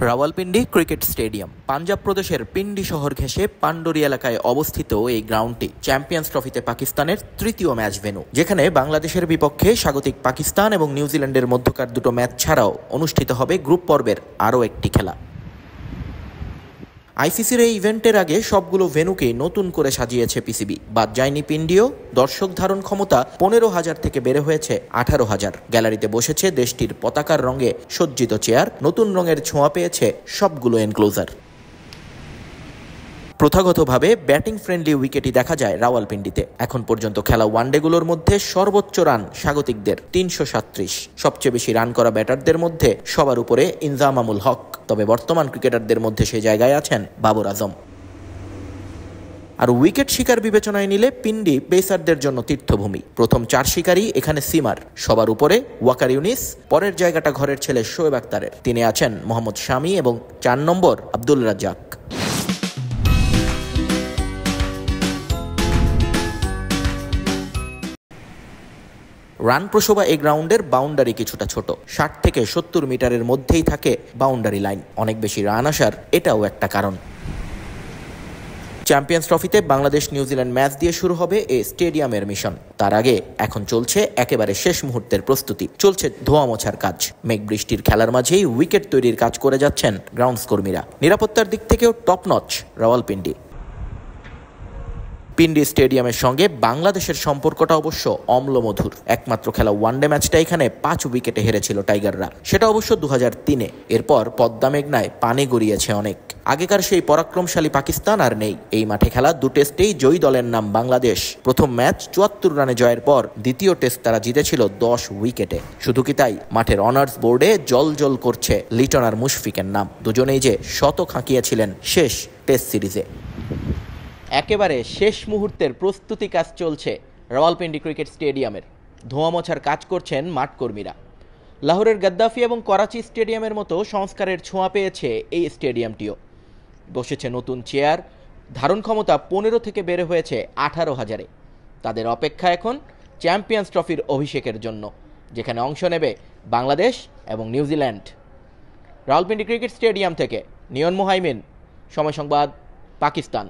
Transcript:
Rawalpindi cricket stadium Punjab প্রদেশের পিন্ডি শহর ঘেঁষে পান্ডোরি এলাকায় অবস্থিত এই গ্রাউন্ডটি চ্যাম্পিয়ন্স ট্রফিতে পাকিস্তানের তৃতীয় ম্যাচ ভেন্যু, যেখানে বাংলাদেশের বিপক্ষে স্বাগতিক পাকিস্তান এবং নিউজিল্যান্ডের মধ্যকার দুটো ম্যাচ ছাড়াও অনুষ্ঠিত হবে গ্রুপ পর্বের আরও একটি খেলা। আইসিসির এই ইভেন্টের আগে সবগুলো ভেন্যুকে নতুন করে সাজিয়েছে পিসিবি। বাদ যায়নি পিন্ডিও। দর্শক ধারণ ক্ষমতা 15,000 থেকে বেড়ে হয়েছে 18,000। গ্যালারিতে বসেছে দেশটির পতাকার রঙে সজ্জিত চেয়ার, নতুন রঙের ছোঁয়া পেয়েছে সবগুলো এনক্লোজার। প্রথাগতভাবে ব্যাটিং ফ্রেন্ডলি উইকেটই দেখা যায় রাওয়ালপিন্ডিতে। এখন পর্যন্ত খেলা ওয়ানডেগুলোর মধ্যে সর্বোচ্চ রান স্বাগতিকদের 337। সবচেয়ে বেশি রান করা ব্যাটারদের মধ্যে সবার উপরে ইনজামামুল হক। তবে বর্তমান ক্রিকেটারদের মধ্যে সেই জায়গায় আছেন বাবর আজম। আর উইকেট শিকার বিবেচনায় নিলে পিন্ডি পেসারদের জন্য তীর্থভূমি। প্রথম 4 শিকারই এখানে সিমার। সবার উপরে ওয়াকার ইউনিস, পরের জায়গাটা ঘরের ছেলে শোয়েব আক্তারের। তিনি আছেন মোহাম্মদ শামি এবং 4 নম্বর আব্দুল রাজ্জাক। রান প্রসবা এই গ্রাউন্ডের বাউন্ডারি কিছুটা ছোট, 60 থেকে 70 মিটারের মধ্যেই থাকে বাউন্ডারি লাইন। অনেক বেশি রান আসার এটাও একটা কারণ। চ্যাম্পিয়ন্স ট্রফিতে বাংলাদেশ নিউজিল্যান্ড ম্যাচ দিয়ে শুরু হবে এই স্টেডিয়ামের মিশন। তার আগে এখন চলছে একেবারে শেষ মুহূর্তের প্রস্তুতি, চলছে ধোয়া মোছার কাজ। মেঘ বৃষ্টির খেলার মাঝেই উইকেট তৈরির কাজ করে যাচ্ছেন গ্রাউন্ডস কর্মীরা। নিরাপত্তার দিক থেকেও টপ নচ রাওয়ালপিন্ডি। পিন্ডি স্টেডিয়ামের সঙ্গে বাংলাদেশের সম্পর্কটা অবশ্য অম্লমধুর। একমাত্র খেলা ওয়ানডে ম্যাচটা এখানে 5 উইকেটে হেরেছিল টাইগাররা, সেটা অবশ্য 2003-এ। এরপর পদ্মা মেঘনায় পানি গড়িয়েছে অনেক। আগেকার সেই পরাক্রমশালী পাকিস্তান আর নেই। এই মাঠে খেলা 2 টেস্টেই জয়ী দলের নাম বাংলাদেশ। প্রথম ম্যাচ 74 রানে জয়ের পর দ্বিতীয় টেস্ট তারা জিতেছিল 10 উইকেটে। শুধু কি তাই, মাঠের অনার্স বোর্ডে জল করছে লিটন আর মুশফিকের নাম। দুজনেই যে শতক হাঁকিয়েছিলেন শেষ টেস্ট সিরিজে। একেবারে শেষ মুহূর্তের প্রস্তুতি কাজ চলছে রাওয়ালপিন্ডি ক্রিকেট স্টেডিয়ামের। ধোঁয়া মোছার কাজ করছেন মাঠকর্মীরা। লাহোরের গাদ্দাফি এবং করাচি স্টেডিয়ামের মতো সংস্কারের ছোঁয়া পেয়েছে এই স্টেডিয়ামটিও। বসেছে নতুন চেয়ার, ধারণ ক্ষমতা 15 থেকে বেড়ে হয়েছে 18,000-এ। তাদের অপেক্ষা এখন চ্যাম্পিয়ন্স ট্রফির অভিষেকের জন্য, যেখানে অংশ নেবে বাংলাদেশ এবং নিউজিল্যান্ড। রাওয়ালপিন্ডি ক্রিকেট স্টেডিয়াম থেকে নিয়ন মোহাইমিন, সময় সংবাদ, পাকিস্তান।